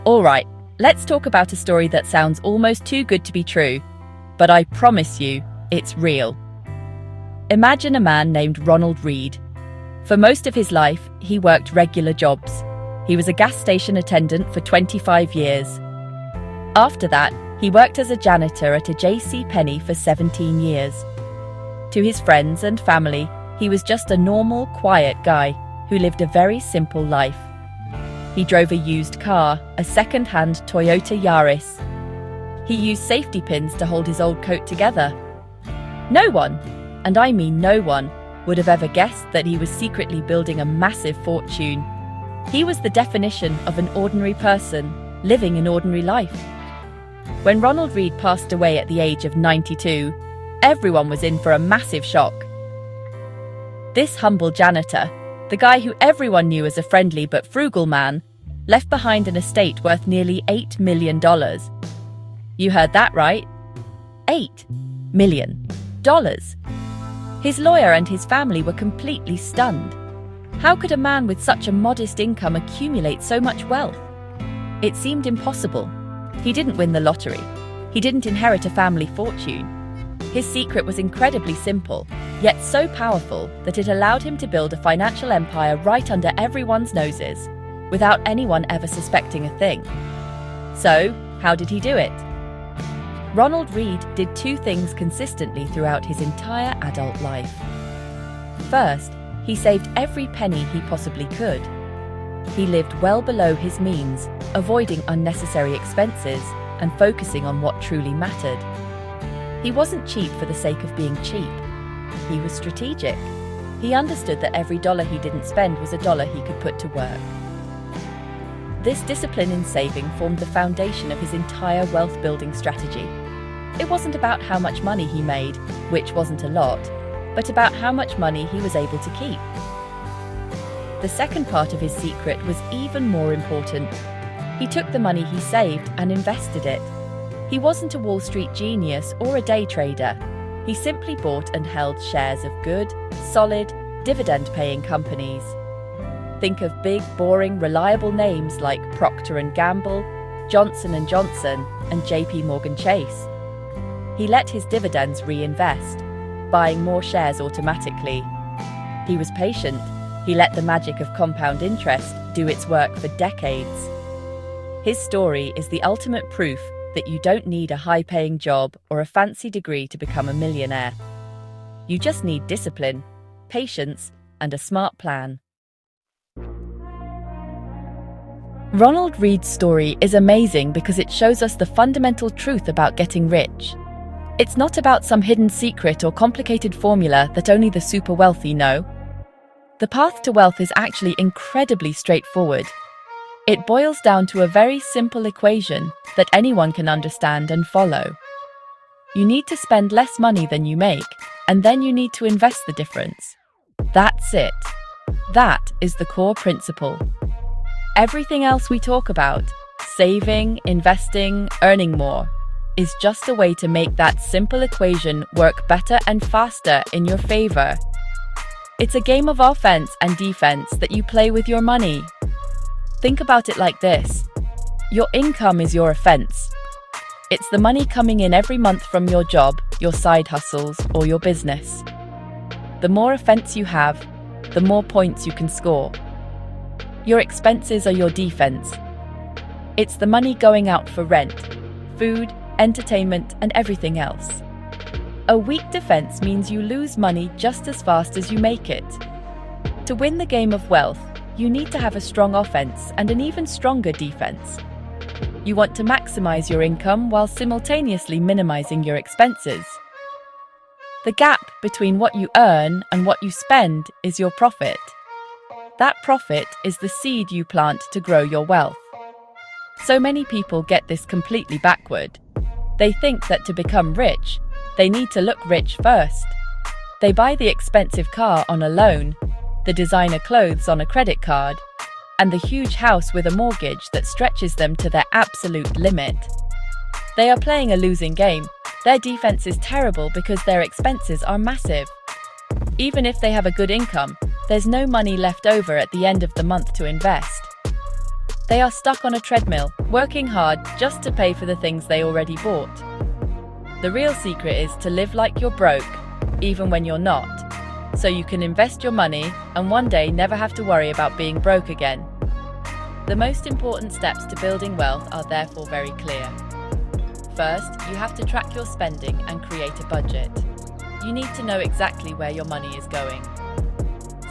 Alright, let's talk about a story that sounds almost too good to be true, but I promise you, it's real. Imagine a man named Ronald Reed. For most of his life, he worked regular jobs. He was a gas station attendant for 25 years. After that, he worked as a janitor at a JCPenney for 17 years. To his friends and family, he was just a normal, quiet guy who lived a very simple life. He drove a used car, a second-hand Toyota Yaris. He used safety pins to hold his old coat together. No one, and I mean no one, would have ever guessed that he was secretly building a massive fortune. He was the definition of an ordinary person, living an ordinary life. When Ronald Reed passed away at the age of 92, everyone was in for a massive shock. This humble janitor, the guy who everyone knew as a friendly but frugal man, left behind an estate worth nearly $8 million. You heard that right? $8 million. His lawyer and his family were completely stunned. How could a man with such a modest income accumulate so much wealth? It seemed impossible. He didn't win the lottery. He didn't inherit a family fortune. His secret was incredibly simple, yet so powerful that it allowed him to build a financial empire right under everyone's noses, without anyone ever suspecting a thing. So, how did he do it? Ronald Reed did two things consistently throughout his entire adult life. First, he saved every penny he possibly could. He lived well below his means, avoiding unnecessary expenses and focusing on what truly mattered. He wasn't cheap for the sake of being cheap. He was strategic. He understood that every dollar he didn't spend was a dollar he could put to work. This discipline in saving formed the foundation of his entire wealth-building strategy. It wasn't about how much money he made, which wasn't a lot, but about how much money he was able to keep. The second part of his secret was even more important. He took the money he saved and invested it. He wasn't a Wall Street genius or a day trader. He simply bought and held shares of good, solid, dividend-paying companies. Think of big, boring, reliable names like Procter & Gamble, Johnson & Johnson, and JP Morgan Chase. He let his dividends reinvest, buying more shares automatically. He was patient. He let the magic of compound interest do its work for decades. His story is the ultimate proof that you don't need a high-paying job or a fancy degree to become a millionaire. You just need discipline, patience, and a smart plan. Ronald Reed's story is amazing because it shows us the fundamental truth about getting rich. It's not about some hidden secret or complicated formula that only the super wealthy know. The path to wealth is actually incredibly straightforward. It boils down to a very simple equation that anyone can understand and follow. You need to spend less money than you make, and then you need to invest the difference. That's it. That is the core principle. Everything else we talk about, saving, investing, earning more, is just a way to make that simple equation work better and faster in your favor. It's a game of offense and defense that you play with your money. Think about it like this. Your income is your offense. It's the money coming in every month from your job, your side hustles, or your business. The more offense you have, the more points you can score. Your expenses are your defense. It's the money going out for rent, food, entertainment, and everything else. A weak defense means you lose money just as fast as you make it. To win the game of wealth, you need to have a strong offense and an even stronger defense. You want to maximize your income while simultaneously minimizing your expenses. The gap between what you earn and what you spend is your profit. That profit is the seed you plant to grow your wealth. So many people get this completely backward. They think that to become rich, they need to look rich first. They buy the expensive car on a loan, the designer clothes on a credit card, and the huge house with a mortgage that stretches them to their absolute limit. They are playing a losing game. Their defense is terrible because their expenses are massive. Even if they have a good income, there's no money left over at the end of the month to invest. They are stuck on a treadmill, working hard just to pay for the things they already bought. The real secret is to live like you're broke, even when you're not, so you can invest your money and one day never have to worry about being broke again. The most important steps to building wealth are therefore very clear. First, you have to track your spending and create a budget. You need to know exactly where your money is going.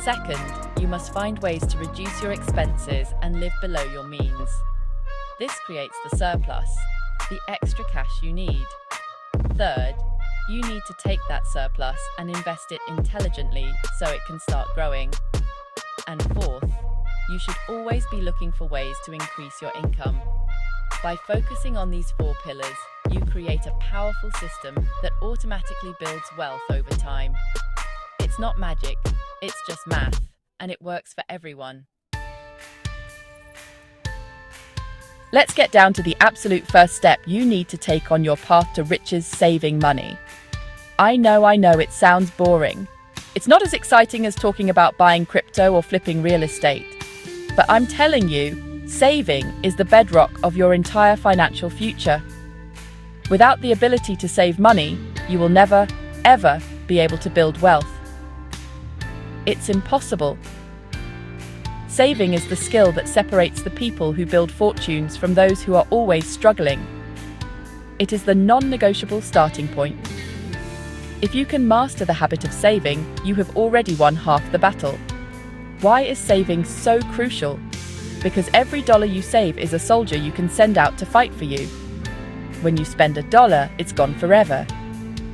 Second, you must find ways to reduce your expenses and live below your means. This creates the surplus, the extra cash you need. Third, you need to take that surplus and invest it intelligently so it can start growing. And fourth, you should always be looking for ways to increase your income. By focusing on these 4 pillars, you create a powerful system that automatically builds wealth over time. It's not magic, it's just math, and it works for everyone. Let's get down to the absolute first step you need to take on your path to riches: saving money. I know it sounds boring. It's not as exciting as talking about buying crypto or flipping real estate. But I'm telling you, saving is the bedrock of your entire financial future. Without the ability to save money, you will never, ever be able to build wealth. It's impossible. Saving is the skill that separates the people who build fortunes from those who are always struggling. It is the non-negotiable starting point. If you can master the habit of saving, you have already won half the battle. Why is saving so crucial? Because every dollar you save is a soldier you can send out to fight for you. When you spend $1, it's gone forever.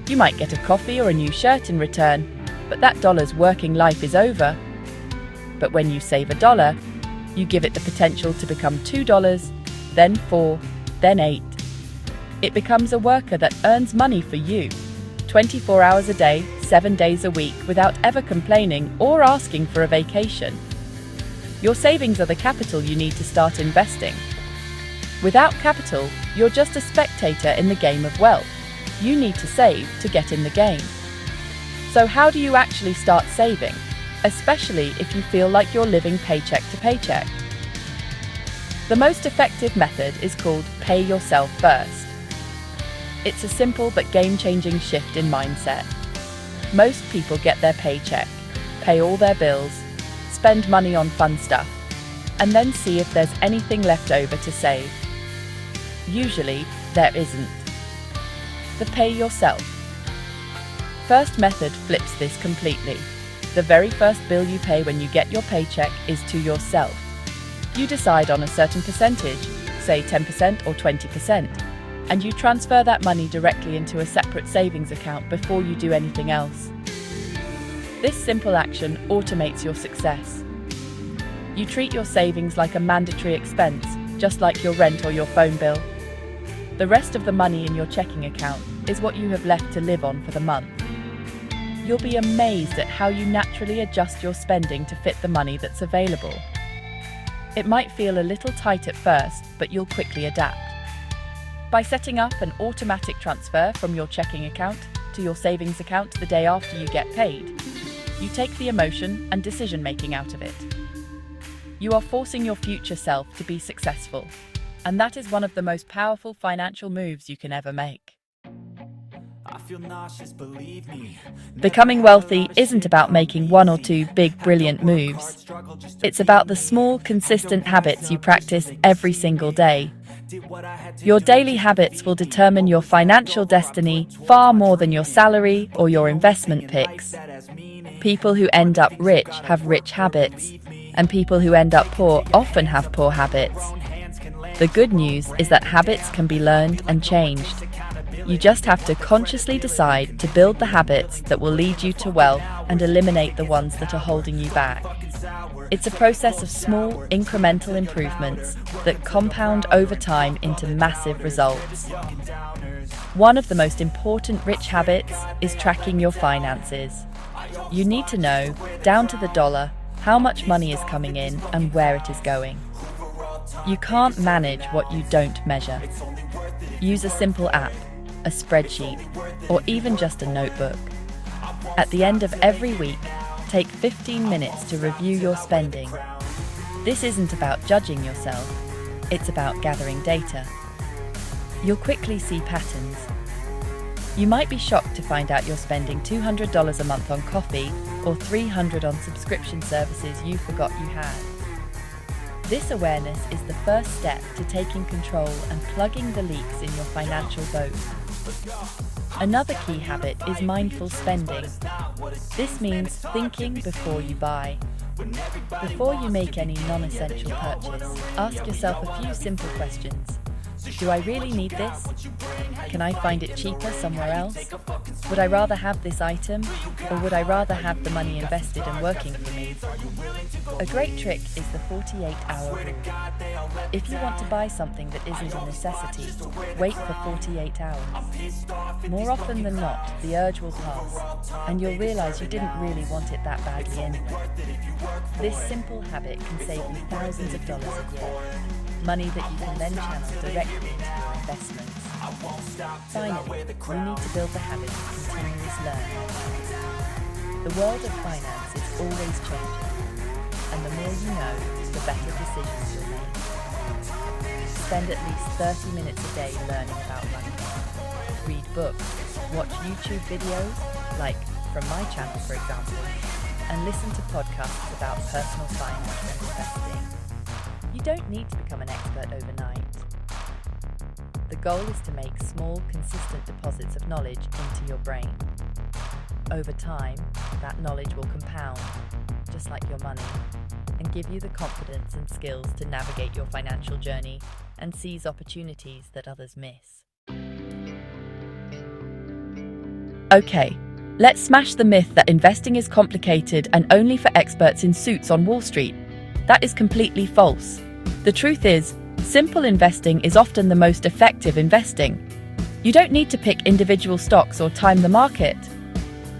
You might get a coffee or a new shirt in return, but that dollar's working life is over. But when you save $1, you give it the potential to become $2, then $4, then $8. It becomes a worker that earns money for you, 24 hours a day, 7 days a week, without ever complaining or asking for a vacation. Your savings are the capital you need to start investing. Without capital, you're just a spectator in the game of wealth. You need to save to get in the game. So how do you actually start saving? Especially if you feel like you're living paycheck to paycheck. The most effective method is called pay yourself first. It's a simple but game-changing shift in mindset. Most people get their paycheck, pay all their bills, spend money on fun stuff, and then see if there's anything left over to save. Usually, there isn't. The pay yourself first method flips this completely. The very first bill you pay when you get your paycheck is to yourself. You decide on a certain percentage, say 10% or 20%, and you transfer that money directly into a separate savings account before you do anything else. This simple action automates your success. You treat your savings like a mandatory expense, just like your rent or your phone bill. The rest of the money in your checking account is what you have left to live on for the month. You'll be amazed at how you naturally adjust your spending to fit the money that's available. It might feel a little tight at first, but you'll quickly adapt. By setting up an automatic transfer from your checking account to your savings account the day after you get paid, you take the emotion and decision-making out of it. You are forcing your future self to be successful, and that is one of the most powerful financial moves you can ever make. Becoming wealthy isn't about making 1 or 2 big, brilliant moves. It's about the small, consistent habits you practice every single day. Your daily habits will determine your financial destiny far more than your salary or your investment picks. People who end up rich have rich habits, and people who end up poor often have poor habits. The good news is that habits can be learned and changed. You just have to consciously decide to build the habits that will lead you to wealth and eliminate the ones that are holding you back. It's a process of small, incremental improvements that compound over time into massive results. One of the most important rich habits is tracking your finances. You need to know, down to the dollar, how much money is coming in and where it is going. You can't manage what you don't measure. Use a simple app, a spreadsheet, or even just a notebook. At the end of every week, take 15 minutes to review your spending. This isn't about judging yourself, It's about gathering data. You'll quickly see patterns. You might be shocked to find out you're spending $200 a month on coffee or $300 on subscription services you forgot you had. This awareness is the first step to taking control and plugging the leaks in your financial boat. Another key habit is mindful spending. This means thinking before you buy. Before you make any non-essential purchase, ask yourself a few simple questions. Do I really need this? Can I find it cheaper somewhere else? Would I rather have this item, or would I rather have the money invested and working for me? A great trick is the 48-hour rule. If you want to buy something that isn't a necessity, wait for 48 hours. More often than not, the urge will pass, and you'll realize you didn't really want it that badly anyway. This simple habit can save you thousands of dollars a year. Money that you can then channel directly into your investments. Finally, you need to build the habit of continuous learning. The world of finance is always changing, and the more you know, the better decisions you'll make. Spend at least 30 minutes a day learning about money. Read books, watch YouTube videos, like from my channel for example, and listen to podcasts about personal finance and investing. You don't need to become an expert overnight. The goal is to make small, consistent deposits of knowledge into your brain. Over time, that knowledge will compound, just like your money, and give you the confidence and skills to navigate your financial journey and seize opportunities that others miss. Okay, let's smash the myth that investing is complicated and only for experts in suits on Wall Street. That is completely false. The truth is, simple investing is often the most effective investing. You don't need to pick individual stocks or time the market.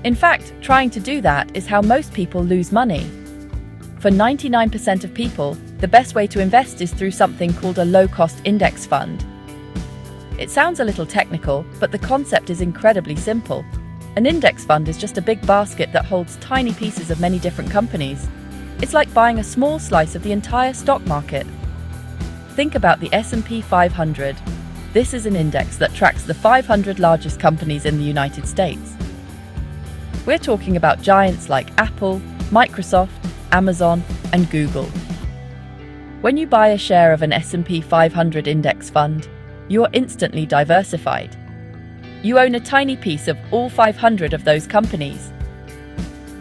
In fact, trying to do that is how most people lose money. For 99% of people, the best way to invest is through something called a low-cost index fund. It sounds a little technical, but the concept is incredibly simple. An index fund is just a big basket that holds tiny pieces of many different companies. It's like buying a small slice of the entire stock market. Think about the S&P 500. This is an index that tracks the 500 largest companies in the United States. We're talking about giants like Apple, Microsoft, Amazon, and Google. When you buy a share of an S&P 500 index fund, you are instantly diversified. You own a tiny piece of all 500 of those companies.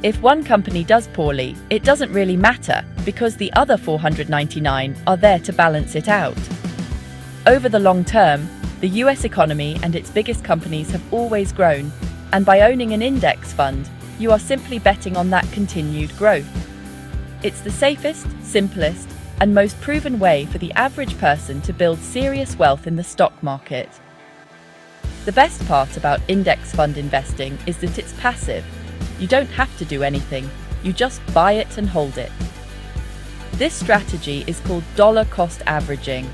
If one company does poorly, it doesn't really matter because the other 499 are there to balance it out. Over the long term, the US economy and its biggest companies have always grown, and by owning an index fund, you are simply betting on that continued growth. It's the safest, simplest, and most proven way for the average person to build serious wealth in the stock market. The best part about index fund investing is that it's passive. You don't have to do anything, you just buy it and hold it. This strategy is called dollar cost averaging.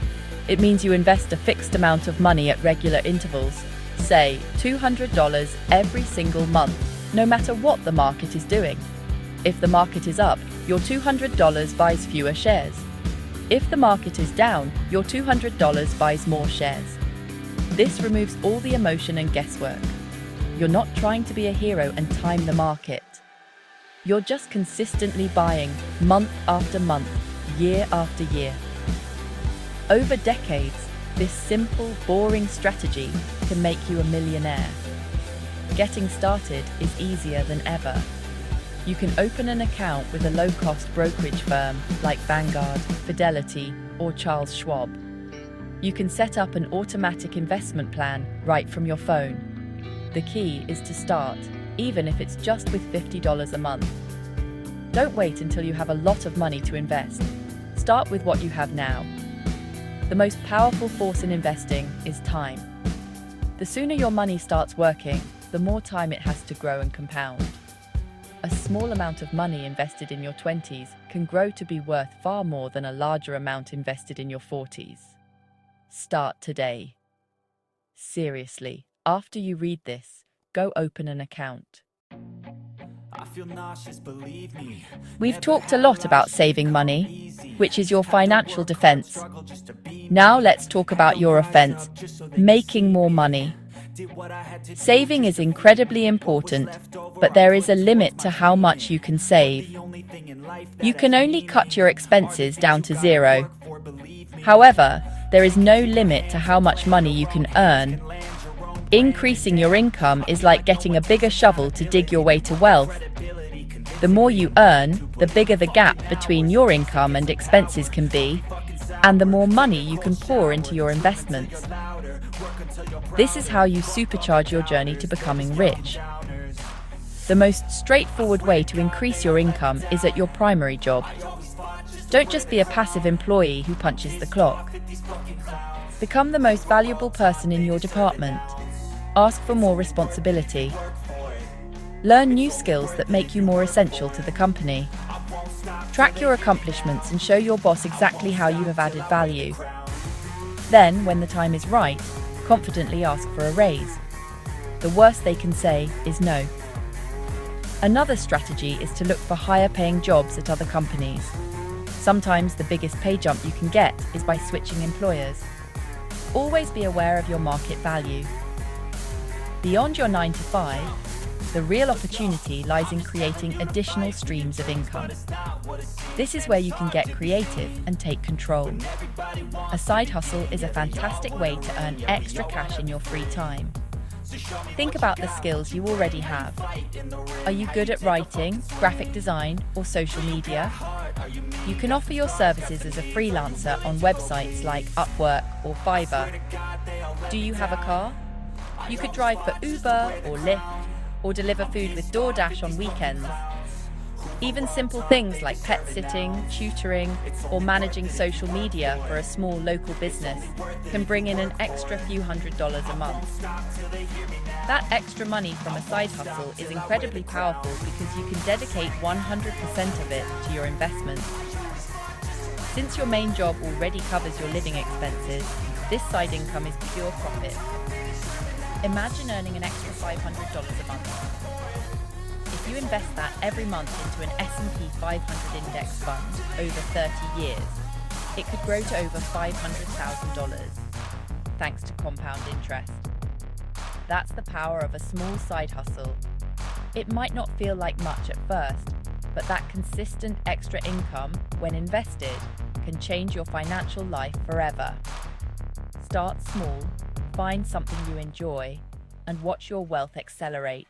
It means you invest a fixed amount of money at regular intervals, say $200 every single month, no matter what the market is doing. If the market is up, your $200 buys fewer shares. If the market is down, your $200 buys more shares. This removes all the emotion and guesswork. You're not trying to be a hero and time the market. You're just consistently buying, month after month, year after year. Over decades, this simple, boring strategy can make you a millionaire. Getting started is easier than ever. You can open an account with a low-cost brokerage firm like Vanguard, Fidelity, or Charles Schwab. You can set up an automatic investment plan right from your phone. The key is to start, even if it's just with $50 a month. Don't wait until you have a lot of money to invest. Start with what you have now. The most powerful force in investing is time. The sooner your money starts working, the more time it has to grow and compound. A small amount of money invested in your 20s can grow to be worth far more than a larger amount invested in your 40s. Start today. Seriously, after you read this, go open an account. We've talked a lot about saving money, which is your financial defense. Now let's talk about your offense, making more money. Saving is incredibly important, but there is a limit to how much you can save. You can only cut your expenses down to zero. However, there is no limit to how much money you can earn. Increasing your income is like getting a bigger shovel to dig your way to wealth. The more you earn, the bigger the gap between your income and expenses can be, and the more money you can pour into your investments. This is how you supercharge your journey to becoming rich. The most straightforward way to increase your income is at your primary job. Don't just be a passive employee who punches the clock. Become the most valuable person in your department. Ask for more responsibility. Learn new skills that make you more essential to the company. Track your accomplishments and show your boss exactly how you have added value. Then, when the time is right, confidently ask for a raise. The worst they can say is no. Another strategy is to look for higher paying jobs at other companies. Sometimes the biggest pay jump you can get is by switching employers. Always be aware of your market value. Beyond your 9 to 5, the real opportunity lies in creating additional streams of income. This is where you can get creative and take control. A side hustle is a fantastic way to earn extra cash in your free time. Think about the skills you already have. Are you good at writing, graphic design, or social media? You can offer your services as a freelancer on websites like Upwork or Fiverr. Do you have a car? You could drive for Uber or Lyft, or deliver food with DoorDash on weekends. Even simple things like pet sitting, tutoring, or managing social media for a small local business can bring in an extra few $100s a month. That extra money from a side hustle is incredibly powerful because you can dedicate 100% of it to your investments. Since your main job already covers your living expenses, this side income is pure profit. Imagine earning an extra $500 a month. If you invest that every month into an S&P 500 index fund over 30 years, it could grow to over $500,000, thanks to compound interest. That's the power of a small side hustle. It might not feel like much at first, but that consistent extra income, when invested, can change your financial life forever. Start small, find something you enjoy, and watch your wealth accelerate.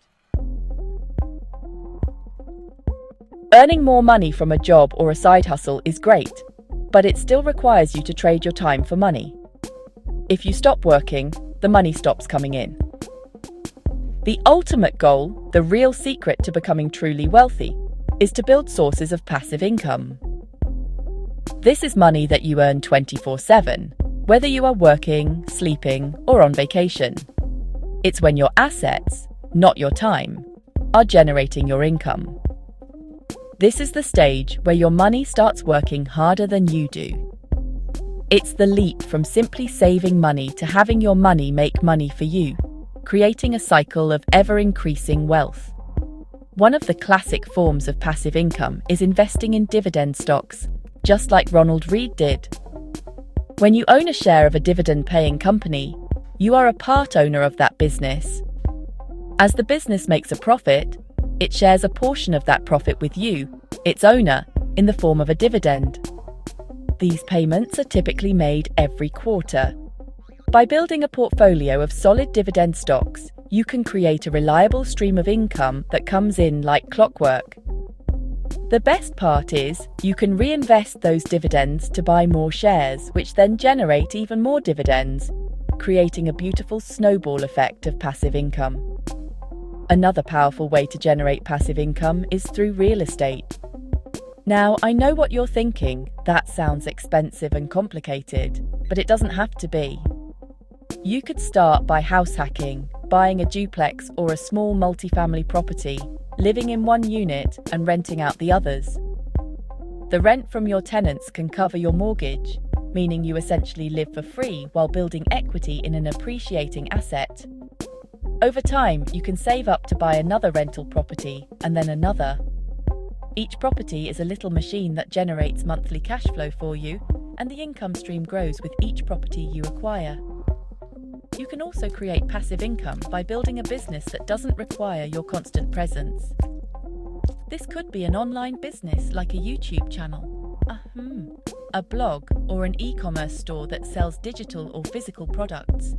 Earning more money from a job or a side hustle is great, but it still requires you to trade your time for money. If you stop working, the money stops coming in. The ultimate goal, the real secret to becoming truly wealthy, is to build sources of passive income. This is money that you earn 24/7, whether you are working, sleeping, or on vacation. It's when your assets, not your time, are generating your income. This is the stage where your money starts working harder than you do. It's the leap from simply saving money to having your money make money for you, creating a cycle of ever-increasing wealth. One of the classic forms of passive income is investing in dividend stocks, just like Ronald Reed did. When you own a share of a dividend-paying company, you are a part owner of that business. As the business makes a profit, it shares a portion of that profit with you, its owner, in the form of a dividend. These payments are typically made every quarter. By building a portfolio of solid dividend stocks, you can create a reliable stream of income that comes in like clockwork. The best part is, you can reinvest those dividends to buy more shares, which then generate even more dividends, creating a beautiful snowball effect of passive income. Another powerful way to generate passive income is through real estate. Now, I know what you're thinking. That sounds expensive and complicated, but it doesn't have to be. You could start by house hacking, buying a duplex or a small multifamily property, living in one unit and renting out the others. The rent from your tenants can cover your mortgage, meaning you essentially live for free while building equity in an appreciating asset. Over time, you can save up to buy another rental property and then another. Each property is a little machine that generates monthly cash flow for you, and the income stream grows with each property you acquire. You can also create passive income by building a business that doesn't require your constant presence. This could be an online business like a YouTube channel, a blog, or an e-commerce store that sells digital or physical products.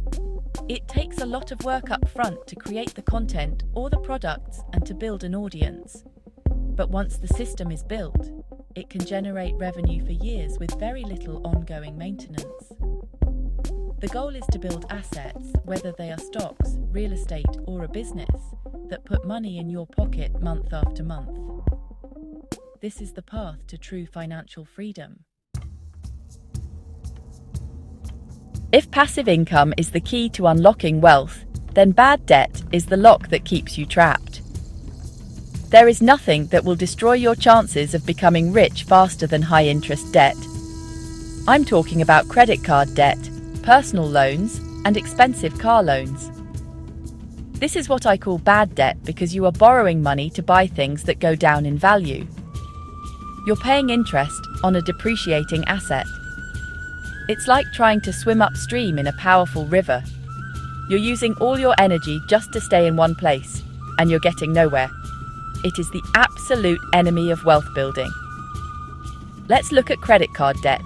It takes a lot of work up front to create the content or the products and to build an audience. But once the system is built, it can generate revenue for years with very little ongoing maintenance. The goal is to build assets, whether they are stocks, real estate, or a business, that put money in your pocket month after month. This is the path to true financial freedom. If passive income is the key to unlocking wealth, then bad debt is the lock that keeps you trapped. There is nothing that will destroy your chances of becoming rich faster than high-interest debt. I'm talking about credit card debt, personal loans, and expensive car loans. This is what I call bad debt because you are borrowing money to buy things that go down in value. You're paying interest on a depreciating asset. It's like trying to swim upstream in a powerful river. You're using all your energy just to stay in one place, and you're getting nowhere. It is the absolute enemy of wealth building. Let's look at credit card debt.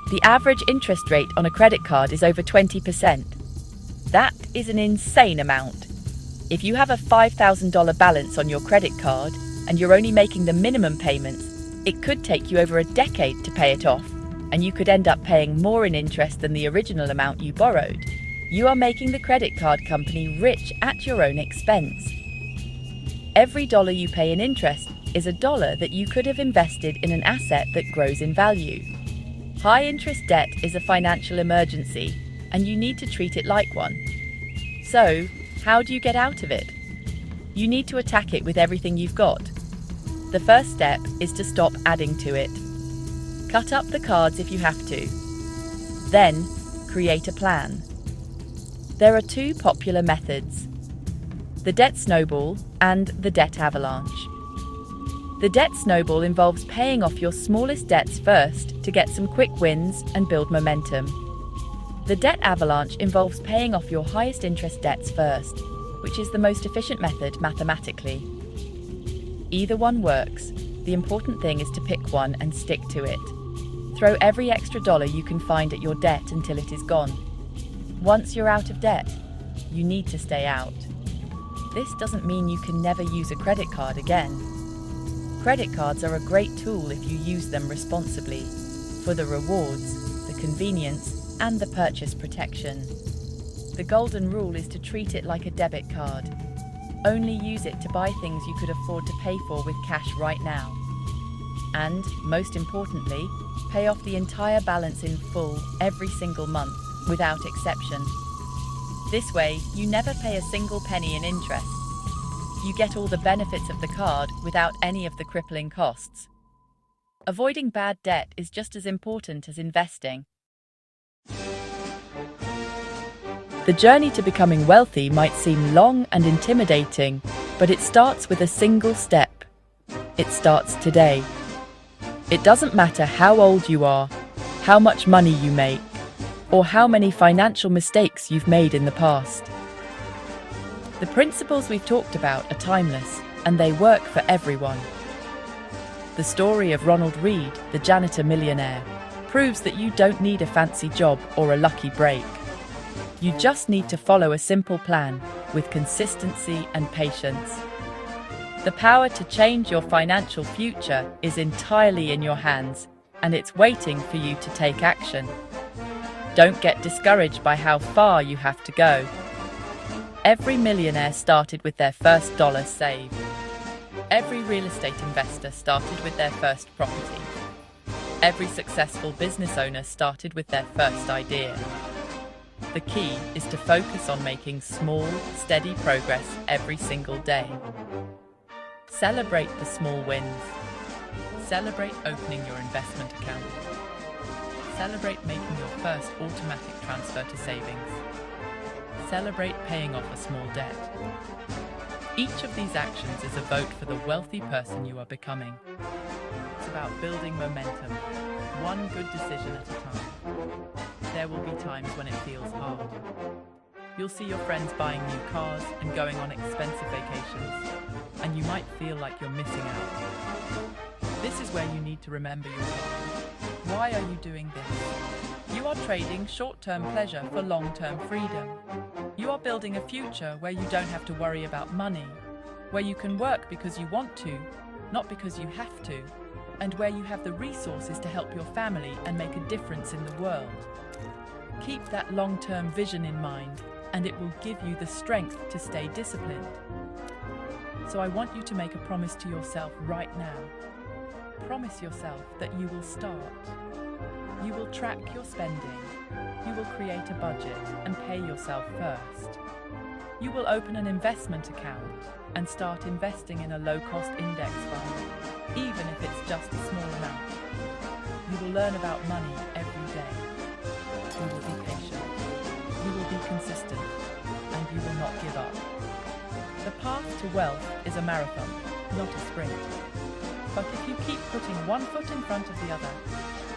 The average interest rate on a credit card is over 20%. That is an insane amount. If you have a $5,000 balance on your credit card and you're only making the minimum payments, it could take you over a decade to pay it off, and you could end up paying more in interest than the original amount you borrowed. You are making the credit card company rich at your own expense. Every dollar you pay in interest is a dollar that you could have invested in an asset that grows in value. High-interest debt is a financial emergency, and you need to treat it like one. So, how do you get out of it? You need to attack it with everything you've got. The first step is to stop adding to it. Cut up the cards if you have to. Then, create a plan. There are two popular methods: the debt snowball and the debt avalanche. The debt snowball involves paying off your smallest debts first to get some quick wins and build momentum. The debt avalanche involves paying off your highest interest debts first, which is the most efficient method mathematically. Either one works. The important thing is to pick one and stick to it. Throw every extra dollar you can find at your debt until it is gone. Once you're out of debt, you need to stay out. This doesn't mean you can never use a credit card again. Credit cards are a great tool if you use them responsibly, for the rewards, the convenience, and the purchase protection. The golden rule is to treat it like a debit card. Only use it to buy things you could afford to pay for with cash right now. And, most importantly, pay off the entire balance in full every single month, without exception. This way, you never pay a single penny in interest. You get all the benefits of the card without any of the crippling costs. Avoiding bad debt is just as important as investing. The journey to becoming wealthy might seem long and intimidating, but it starts with a single step. It starts today. It doesn't matter how old you are, how much money you make, or how many financial mistakes you've made in the past. The principles we've talked about are timeless, and they work for everyone. The story of Ronald Reed, the janitor millionaire, proves that you don't need a fancy job or a lucky break. You just need to follow a simple plan with consistency and patience. The power to change your financial future is entirely in your hands, and it's waiting for you to take action. Don't get discouraged by how far you have to go. Every millionaire started with their first dollar saved. Every real estate investor started with their first property. Every successful business owner started with their first idea. The key is to focus on making small, steady progress every single day. Celebrate the small wins. Celebrate opening your investment account. Celebrate making your first automatic transfer to savings. Celebrate paying off a small debt. Each of these actions is a vote for the wealthy person you are becoming. It's about building momentum, one good decision at a time. There will be times when it feels hard. You'll see your friends buying new cars and going on expensive vacations, and you might feel like you're missing out. This is where you need to remember your why. Why are you doing this? You are trading short-term pleasure for long-term freedom. You are building a future where you don't have to worry about money, where you can work because you want to, not because you have to, and where you have the resources to help your family and make a difference in the world. Keep that long-term vision in mind, and it will give you the strength to stay disciplined. So I want you to make a promise to yourself right now. Promise yourself that you will start. You will track your spending. You will create a budget and pay yourself first. You will open an investment account and start investing in a low-cost index fund, even if it's just a small amount. You will learn about money every day. You will be patient. You will be consistent, and you will not give up. The path to wealth is a marathon, not a sprint. But if you keep putting one foot in front of the other,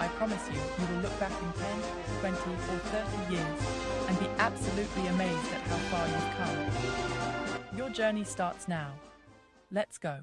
I promise you, you will look back in 10, 20, or 30 years and be absolutely amazed at how far you've come. Your journey starts now. Let's go.